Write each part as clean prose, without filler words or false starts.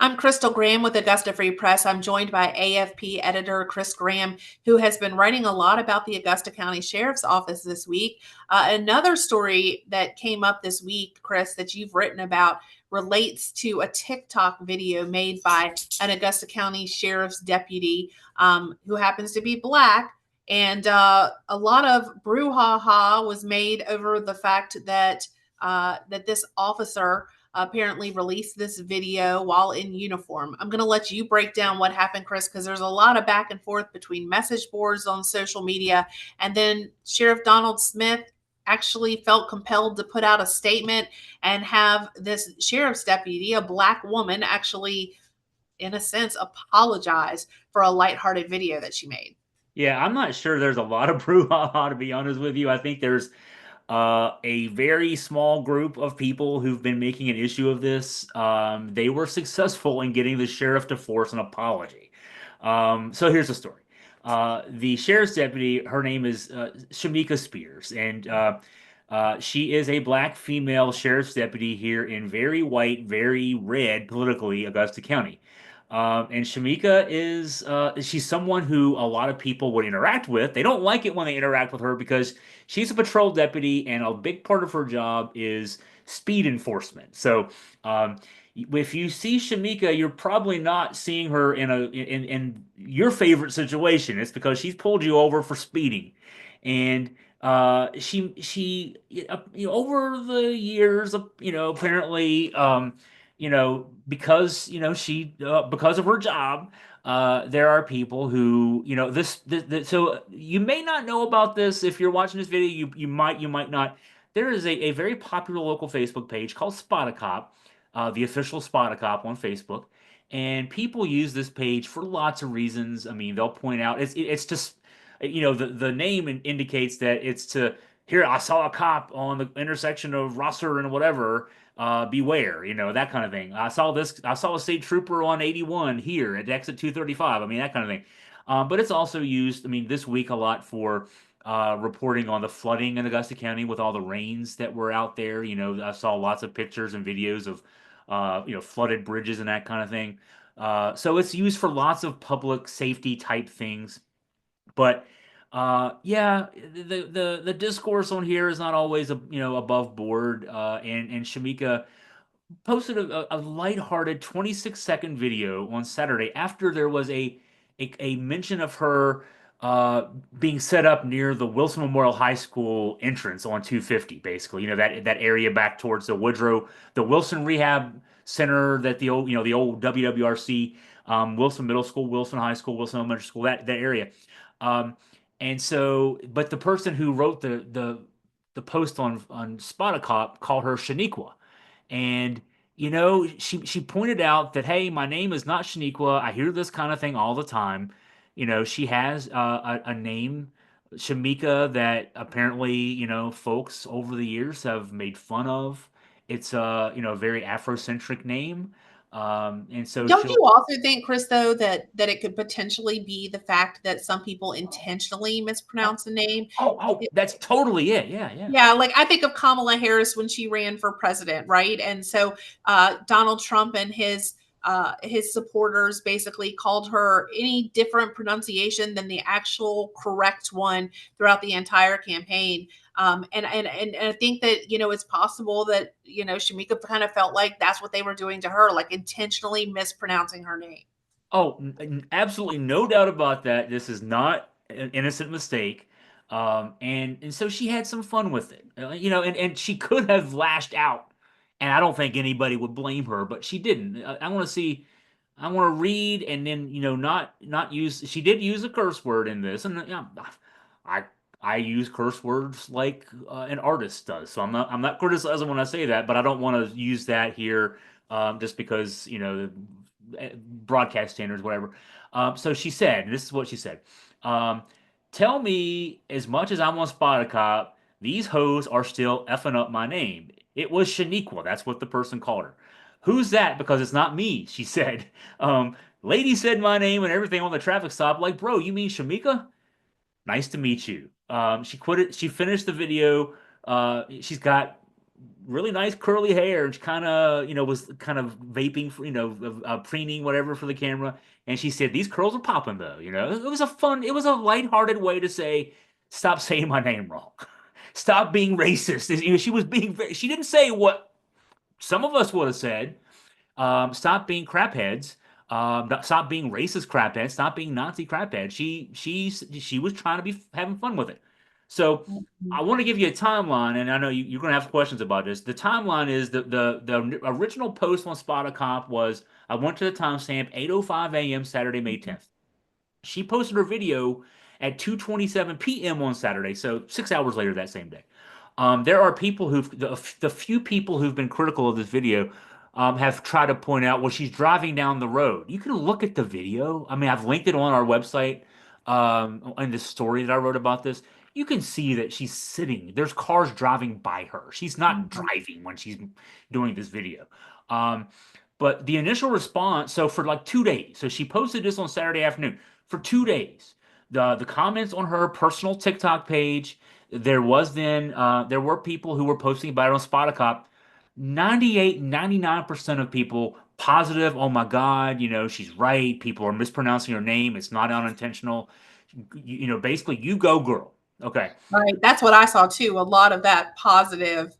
I'm Crystal Graham with Augusta Free Press. I'm joined by AFP editor Chris Graham, who has been writing a lot about the Augusta County Sheriff's Office this week. Another story that came up this week, Chris, that you've written about relates to a TikTok video made by an Augusta County Sheriff's deputy who happens to be Black. And a lot of brouhaha was made over the fact that this officer apparently released this video while in uniform. I'm going to let you break down what happened, Chris, because there's a lot of back and forth between message boards on social media. And then Sheriff Donald Smith actually felt compelled to put out a statement and have this sheriff's deputy, a Black woman, actually, in a sense, apologize for a lighthearted video that she made. Yeah, I'm not sure there's a lot of brouhaha, to be honest with you. I think there's a very small group of people who've been making an issue of this. They were successful in getting the sheriff to force an apology. So here's the story. The sheriff's deputy, her name is Shamika Spears, and she is a Black female sheriff's deputy here in very white, very red, politically, Augusta County. And Shamika is she's someone who a lot of people would interact with. They don't like it when they interact with her because she's a patrol deputy, and a big part of her job is speed enforcement. So if you see Shamika, you're probably not seeing her in your favorite situation. It's because she's pulled you over for speeding, and she over the years, apparently, because because of her job, there are people who, this, so you may not know about this if you're watching this video. You might not. There is a very popular local Facebook page called Spot a Cop, the official Spot a Cop on Facebook, and people use this page for lots of reasons. I mean, they'll point out it's just, the name indicates that it's to, here, I saw a cop on the intersection of Rosser and whatever, beware, that kind of thing. I saw a state trooper on 81 here at exit 235. I mean, that kind of thing. But it's also used, I mean, this week a lot for reporting on the flooding in Augusta County with all the rains that were out there. I saw lots of pictures and videos of, flooded bridges and that kind of thing. So it's used for lots of public safety type things. But yeah, the discourse on here is not always above board. And Shamika posted a lighthearted 26-second video on Saturday after there was a mention of her being set up near the Wilson Memorial High School entrance on 250, basically. That area back towards the Woodrow, the Wilson Rehab Center, that the old WWRC, Wilson Middle School, Wilson High School, Wilson Elementary School, that area. Um, and so, but the person who wrote the post on Spot a Cop called her Shaniqua. And she pointed out that, hey, my name is not Shaniqua. I hear this kind of thing all the time. She has a name, Shamika, that apparently, folks over the years have made fun of. It's a very Afrocentric name. And so Don't she'll. you also think, Chris, though, that it could potentially be the fact that some people intentionally Oh, mispronounce the name? oh, that's totally it. Yeah, yeah. Yeah, like I think of Kamala Harris when she ran for president, right? And so Donald Trump and his supporters basically called her any different pronunciation than the actual correct one throughout the entire campaign. And I think that it's possible that Shamika kind of felt like that's what they were doing to her, like intentionally mispronouncing her name. Oh, absolutely no doubt about that. This is not an innocent mistake. And so she had some fun with it. And she could have lashed out, and I don't think anybody would blame her, but she didn't. I want to see, I want to read, and then not use. She did use a curse word in this, and I I use curse words like an artist does. So I'm not criticizing when I say that, but I don't want to use that here just because broadcast standards, whatever. So she said, and this is what she said. Um, Tell me, as much as I'm on Spot a Cop, these hoes are still effing up my name. It was Shaniqua. That's what the person called her. Who's that? Because it's not me, she said. Lady said my name and everything on the traffic stop. Like, bro, you mean Shamika? Nice to meet you. She quit it. She finished the video. She's got really nice curly hair. She kind of, was kind of vaping for, preening whatever for the camera. And she said, "These curls are popping though." It was a lighthearted way to say, "Stop saying my name wrong. Stop being racist." She was being she didn't say what some of us would have said. Stop being crapheads. Stop being racist crapheads. Stop being Nazi crapheads. She was trying to be having fun with it. So I want to give you a timeline, and I know you're going to have questions about this. The timeline is the original post on Spotify was I went to the timestamp 8:05 a.m. Saturday, May 10th. She posted her video at 2:27 p.m. on Saturday, so 6 hours later that same day. There are people the few people who've been critical of this video have tried to point out, well, she's driving down the road. You can look at the video. I mean, I've linked it on our website in the story that I wrote about this. You can see that she's sitting. There's cars driving by her. She's not Mhm. driving when she's doing this video. Um, but the initial response, so for like 2 days, so she posted this on Saturday afternoon. For 2 days, the comments on her personal TikTok page, there were people who were posting about it on Spotify. 98, 99% of people positive. Oh my God, she's right. People are mispronouncing her name. It's not unintentional. Basically, you go, girl. Okay. Right. That's what I saw too. A lot of that positive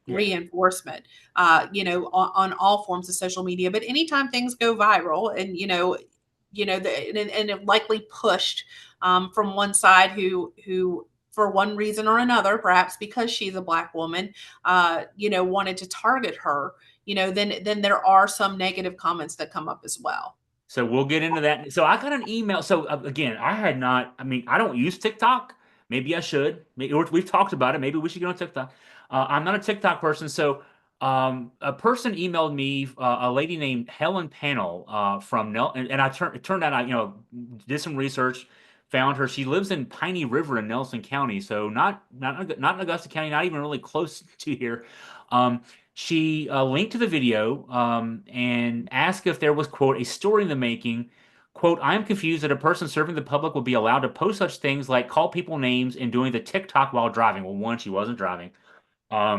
Yeah. reinforcement, on all forms of social media. But anytime things go viral, and and it likely pushed from one side who for one reason or another, perhaps because she's a black woman, wanted to target her. Then there are some negative comments that come up as well. So we'll get into that. So I got an email. So again, I had not, I mean, I don't use TikTok. Maybe I should. Maybe, we've talked about it. Maybe we should get on TikTok. I'm not a TikTok person. So a person emailed me, a lady named Helen Panel from and it turned out did some research, found her. She lives in Piney River in Nelson County. So not in Augusta County, not even really close to here. Um, she linked to the video and asked if there was, quote, a story in the making. Quote, "I am confused that a person serving the public would be allowed to post such things like call people names and doing the TikTok while driving." Well, one, she wasn't driving.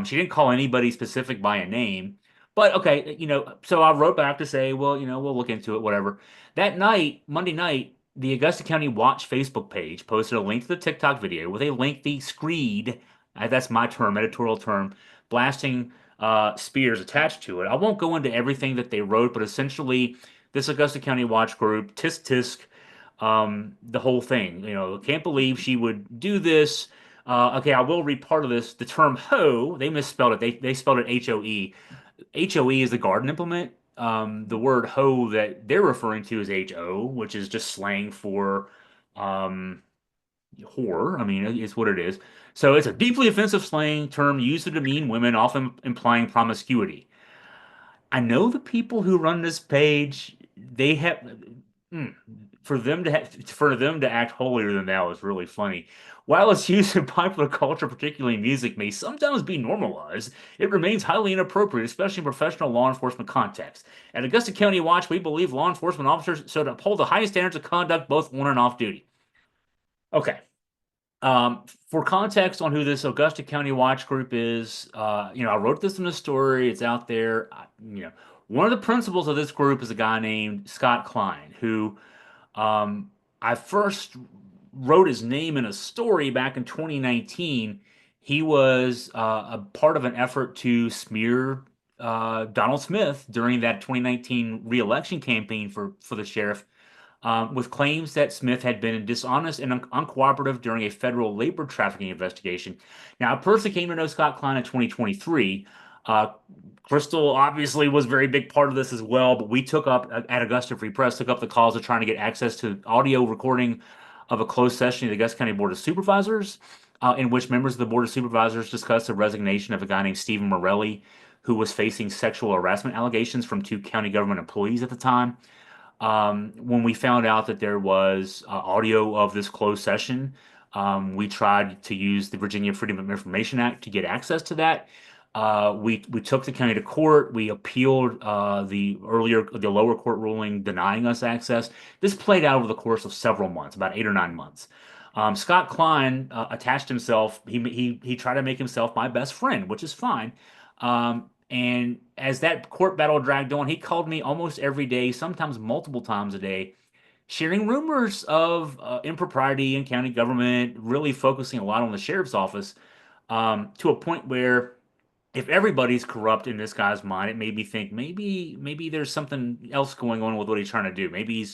She didn't call anybody specific by a name. But okay, so I wrote back to say, well, we'll look into it, whatever. That night, Monday night, the Augusta County Watch Facebook page posted a link to the TikTok video with a lengthy screed, that's my term, editorial term, blasting spears attached to it. I won't go into everything that they wrote, but essentially, this Augusta County Watch group, tisk tisk, the whole thing. Can't believe she would do this. Okay, I will read part of this. The term hoe, they misspelled it. They spelled it Hoe. Hoe is the garden implement. The word hoe that they're referring to is Ho, which is just slang for um, whore. I mean, it's what it is. So it's a deeply offensive slang term used to demean women, often implying promiscuity. I know the people who run this page, they have mm, for them to act holier than thou is really funny. While its use in popular culture, particularly music, may sometimes be normalized, it remains highly inappropriate, especially in professional law enforcement contexts. At Augusta County Watch, we believe law enforcement officers should uphold the highest standards of conduct both on and off duty. Okay. For context on who this Augusta County Watch Group is, I wrote this in a story. It's out there. One of the principals of this group is a guy named Scott Klein, who um, I first wrote his name in a story back in 2019. He was a part of an effort to smear Donald Smith during that 2019 reelection campaign for the sheriff, with claims that Smith had been dishonest and uncooperative during a federal labor trafficking investigation. Now, I personally came to know Scott Klein in 2023. Uh, Crystal obviously was a very big part of this as well, but we took up at Augusta Free Press, took up the cause of trying to get access to audio recording of a closed session of the Augusta County Board of Supervisors, in which members of the Board of Supervisors discussed the resignation of a guy named Stephen Morelli, who was facing sexual harassment allegations from two county government employees at the time. When we found out that there was audio of this closed session, we tried to use the Virginia Freedom of Information Act to get access to that. We took the county to court. We appealed the lower court ruling denying us access. This played out over the course of several months, about 8 or 9 months. Scott Klein attached himself. He tried to make himself my best friend, which is fine. And as that court battle dragged on, he called me almost every day, sometimes multiple times a day, sharing rumors of impropriety in county government, really focusing a lot on the sheriff's office, to a point where if everybody's corrupt in this guy's mind, it made me think maybe there's something else going on with what he's trying to do. Maybe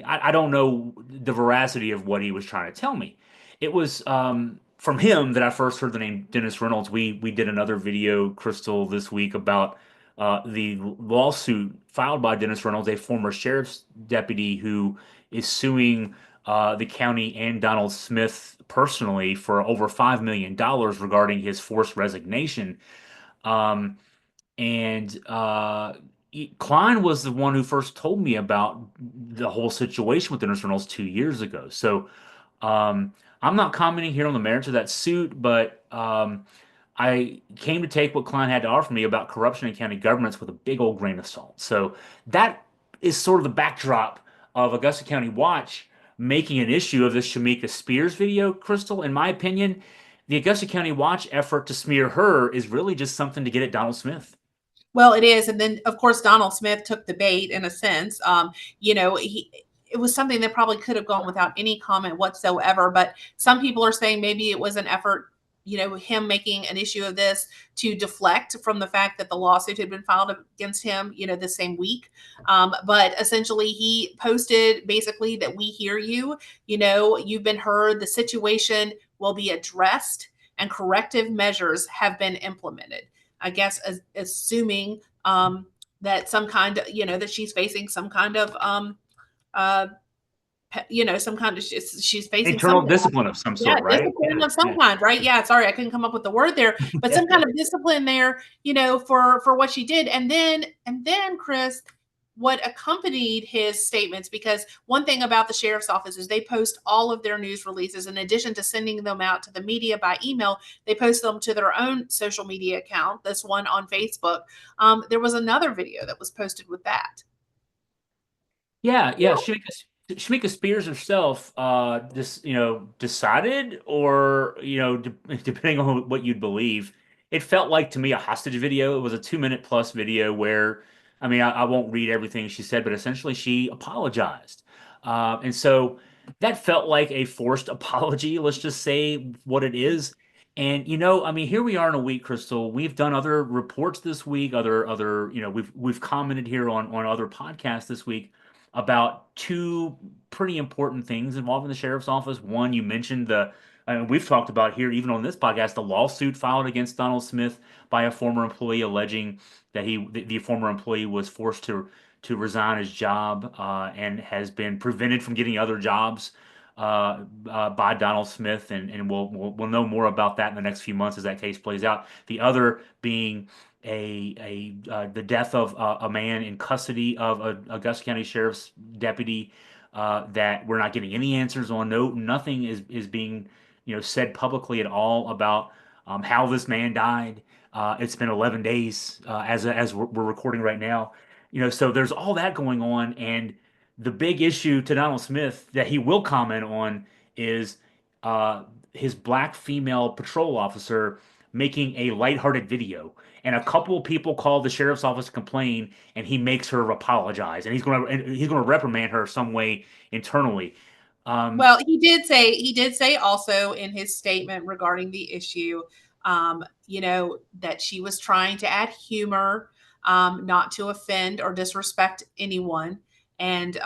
I don't know the veracity of what he was trying to tell me. It was from him that I first heard the name Dennis Reynolds. We did another video, Crystal, this week about the lawsuit filed by Dennis Reynolds, a former sheriff's deputy who is suing the county and Donald Smith personally for over $5 million regarding his forced resignation. Um, and Klein was the one who first told me about the whole situation with Dennis Reynolds 2 years ago. So um, I'm not commenting here on the merits of that suit, but I came to take what Klein had to offer me about corruption in county governments with a big old grain of salt. So that is sort of the backdrop of Augusta County Watch making an issue of this Shamika Spears video, Crystal. In my opinion, the Augusta County Watch effort to smear her is really just something to get at Donald Smith. Well, it is, and then of course Donald Smith took the bait in a sense. He it was something that probably could have gone without any comment whatsoever. But some people are saying maybe it was an effort, him making an issue of this to deflect from the fact that the lawsuit had been filed against him, the same week. But essentially, he posted basically that we hear you. You've been heard. The situation will be addressed, and corrective measures have been implemented. I guess assuming that some kind of, that she's facing some kind of, uh, some kind of, she's facing Internal something. discipline of some Yeah, sort, right? discipline Yeah, of some yeah. kind, right? Yeah, sorry, I couldn't come up with the word there, but some kind of discipline there, for what she did. And then Chris, what accompanied his statements, because one thing about the sheriff's office is they post all of their news releases in addition to sending them out to the media by email. They post them to their own social media account, this one on Facebook. There was another video that was posted with that. Yeah, yeah. Shamika Spears herself, decided, or depending on what you'd believe, it felt like to me a hostage video. It was a 2 minute plus video where, I mean, I won't read everything she said, but essentially she apologized, and so that felt like a forced apology. Let's just say what it is. And I mean, here we are in a week, Crystal. We've done other reports this week, other, we've commented here on other podcasts this week about two pretty important things involving the sheriff's office. One, you mentioned we've talked about here, even on this podcast, the lawsuit filed against Donald Smith by a former employee alleging that the former employee was forced to resign his job and has been prevented from getting other jobs by Donald Smith, and we'll know more about that in the next few months as that case plays out. The other being the death of a man in custody of a Augusta County Sheriff's deputy that we're not getting any answers on. No, nothing is being said publicly at all about how this man died. It's been 11 days as we're recording right now. So there's all that going on, and the big issue to Donald Smith that he will comment on is his black female patrol officer making a lighthearted video. And a couple of people called the sheriff's office to complain, and he makes her apologize, and he's gonna reprimand her some way internally. Um, Well, he did say also in his statement regarding the issue, that she was trying to add humor, not to offend or disrespect anyone, and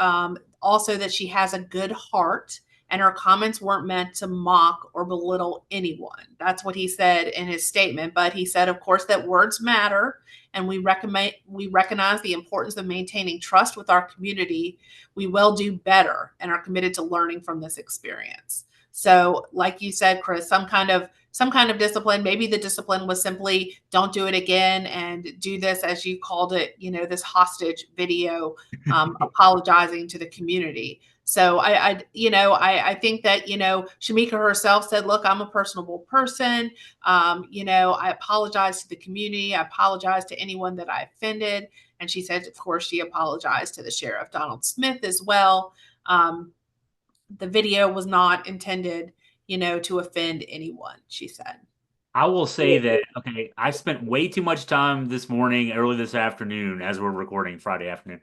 also that she has a good heart, and her comments weren't meant to mock or belittle anyone. That's what he said in his statement. But he said, of course, that words matter, and we recognize the importance of maintaining trust with our community. We will do better and are committed to learning from this experience. So, like you said, Chris, some kind of discipline. Maybe the discipline was simply don't do it again and do this, as you called it, this hostage video, apologizing to the community. So I think that Shamika herself said, "Look, I'm a personable person. I apologize to the community. I apologize to anyone that I offended." And she said, of course, she apologized to the sheriff, Donald Smith, as well. The video was not intended, to offend anyone, she said. I will say that, okay, I spent way too much time this morning, early this afternoon, as we're recording Friday afternoon,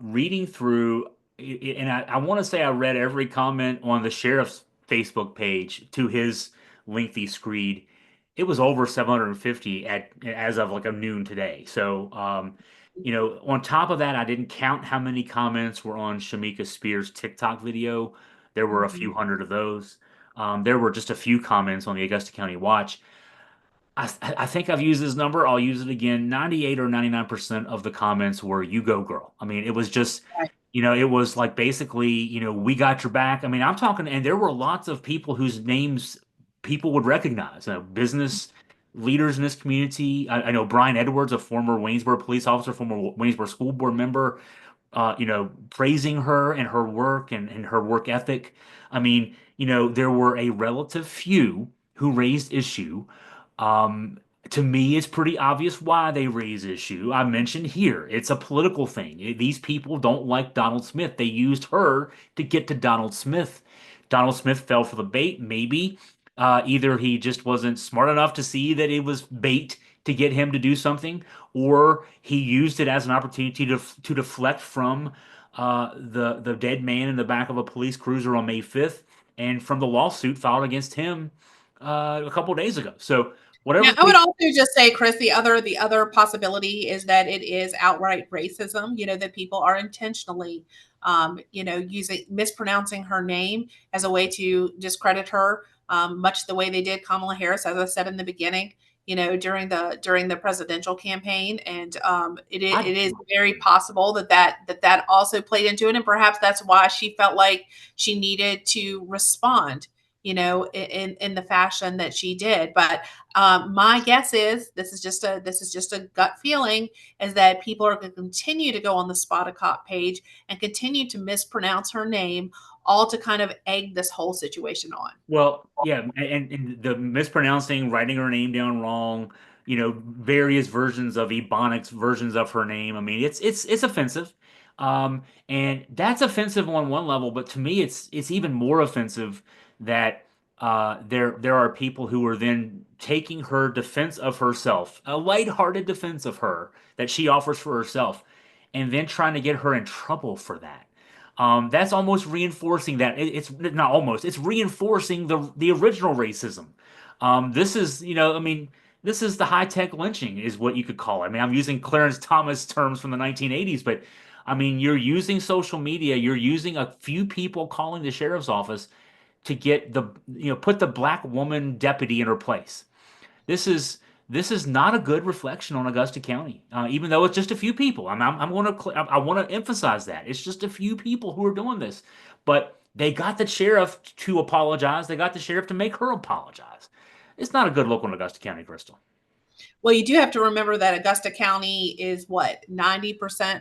reading through, and I want to say I read every comment on the sheriff's Facebook page to his lengthy screed. It was over 750 at as of like a noon today. So, on top of that, I didn't count how many comments were on Shamika Spears' TikTok video. There were a Mhm. few hundred of those. There were just a few comments on the Augusta County Watch. I think I've used this number. I'll use it again. 98 or 99% of the comments were "You go, girl." I mean, it was just, Right. it was like basically, we got your back. I mean, I'm talking, and there were lots of people whose names people would recognize, business leaders in this community. I know Brian Edwards, a former Waynesboro police officer, former Waynesboro school board member, praising her and her work and her work ethic. I mean, there were a relative few who raised issue. Um, to me, it's pretty obvious why they raise issue. I mentioned here, it's a political thing. These people don't like Donald Smith. They used her to get to Donald Smith. Donald Smith fell for the bait, maybe. Either he just wasn't smart enough to see that it was bait to get him to do something, or he used it as an opportunity to deflect from the dead man in the back of a police cruiser on May 5th, and from the lawsuit filed against him a couple of days ago. So Yeah, whatever I would case, also just say, Chris, the other possibility is that it is outright racism. That people are intentionally, using mispronouncing her name as a way to discredit her, much the way they did Kamala Harris, as I said in the beginning. During the presidential campaign, and I it is very possible that also played into it, and perhaps that's why she felt like she needed to respond, in the fashion that she did. But my guess is this is just a gut feeling, is that people are going to continue to go on the Spot a Cop page and continue to mispronounce her name, all to kind of egg this whole situation on. Well, yeah, and the mispronouncing, writing her name down wrong, various versions of Ebonics versions of her name. I mean, it's offensive, and that's offensive on one level. But to me, it's even more offensive that there are people who are then taking her defense of herself, a lighthearted defense of her that she offers for herself, and then trying to get her in trouble for that. That's almost reinforcing that it's not almost, it's reinforcing the original racism. This is, I mean, this is the high tech lynching, is what you could call it. I mean, I'm using Clarence Thomas terms from the 1980s, but I mean, you're using social media, you're using a few people calling the sheriff's office to get put the black woman deputy in her place. This is this is not a good reflection on Augusta County, even though it's just a few people. I'm going to I want to emphasize that it's just a few people who are doing this, but they got the sheriff to apologize. They got the sheriff to make her apologize. It's not a good look on Augusta County, Crystal. Well, you do have to remember that Augusta County is what, 90%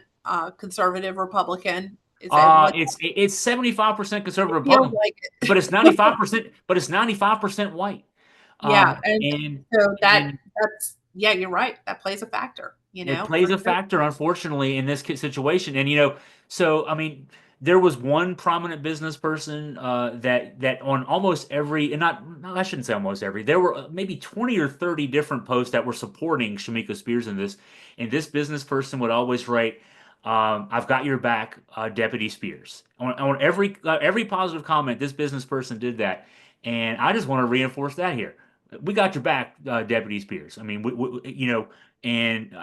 conservative Republican. Is that what It's 75% it conservative feels Republican, like? but it's 95%, but it's 95% white. Yeah, and And so and that's yeah, you're right. That plays a factor, It for plays a sure. factor, unfortunately, in this situation. And so I mean, there was one prominent business person that on almost every, and not, no, I shouldn't say almost every. There were maybe 20 or 30 different posts that were supporting Shamika Spears in this, and this business person would always write, "I've got your back, Deputy Spears." On every positive comment, this business person did that, and I just want to reinforce that here. We got your back, Deputy Spears. I mean, and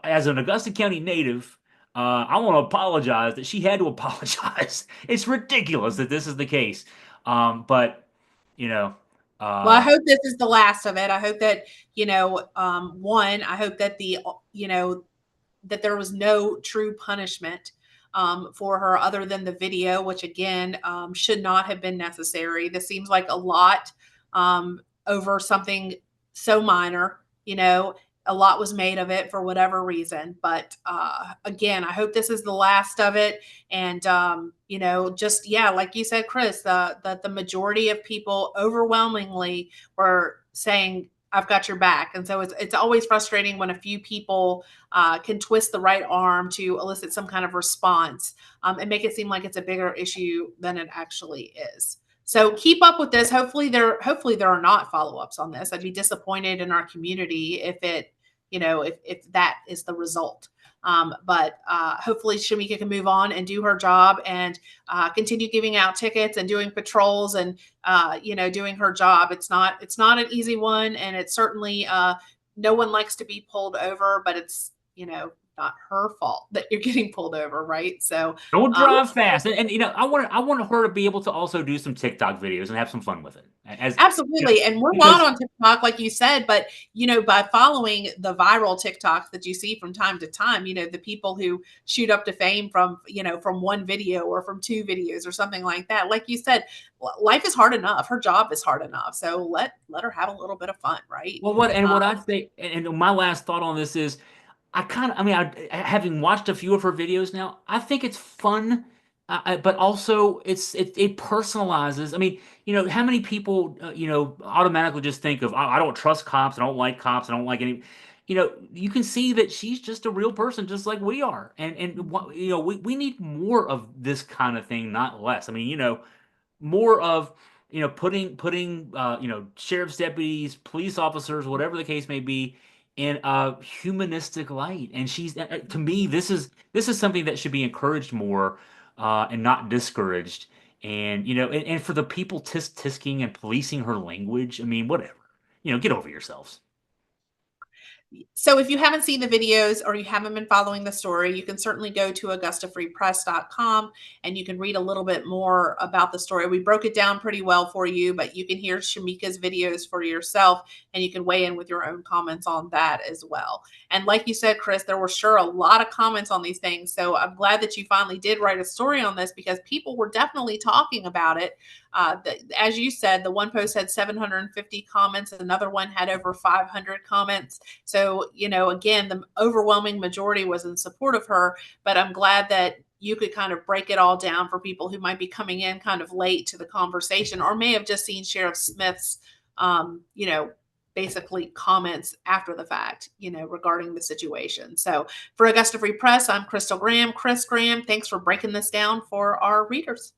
as an Augusta County native, I want to apologize that she had to apologize. It's ridiculous that this is the case. But you know, Well, I uh, hope this is the last of it. I hope that, one, I hope that that there was no true punishment for her other than the video, which again should not have been necessary. This seems like a lot over something so minor. A lot was made of it for whatever reason. But again, I hope this is the last of it. And just yeah, like you said, Chris, the majority of people overwhelmingly were saying, "I've got your back," and so it's always frustrating when a few people can twist the right arm to elicit some kind of response and make it seem like it's a bigger issue than it actually is. So keep up with this. Hopefully there are not follow-ups on this. I'd be disappointed in our community if if that is the result. But hopefully Shamika can move on and do her job and continue giving out tickets and doing patrols and doing her job. It's not an easy one, and it's certainly no one likes to be pulled over, but it's not her fault that you're getting pulled over, right? So Don't uh, drive fast. And I want her to be able to also do some TikTok videos and have some fun with it. As you know, Absolutely, and we're not because on TikTok like you said, but, by following the viral TikToks that you see from time to time, the people who shoot up to fame from one video or from 2 videos or something like that. Like you said, life is hard enough. Her job is hard enough, so let her have a little bit of fun, right? well, what and Uh, what I say, and my last thought on this is, I mean, having watched a few of her videos now, I think it's fun, but also it personalizes. I mean, how many people, automatically just think of, I don't trust cops, I don't like cops, I don't like any. You can see that she's just a real person, just like we are, and we need more of this kind of thing, not less. I mean, more of putting sheriff's deputies, police officers, whatever the case may be, in a humanistic light. And she's to me, this is something that should be encouraged more, and not discouraged. And for the people tisking and policing her language, I mean, whatever. Get over yourselves. So if you haven't seen the videos or you haven't been following the story, you can certainly go to augustafreepress.com and you can read a little bit more about the story. We broke it down pretty well for you, but you can hear Shamika's videos for yourself and you can weigh in with your own comments on that as well. And like you said, Chris, there were sure a lot of comments on these things. So I'm glad that you finally did write a story on this because people were definitely talking about it. As you said, the one post had 750 comments, another one had over 500 comments. So, again, the overwhelming majority was in support of her, but I'm glad that you could kind of break it all down for people who might be coming in kind of late to the conversation or may have just seen Sheriff Smith's, um, you know, basically comments after the fact, regarding the situation. So for Augusta Free Press, I'm Crystal Graham. Chris Graham, thanks for breaking this down for our readers.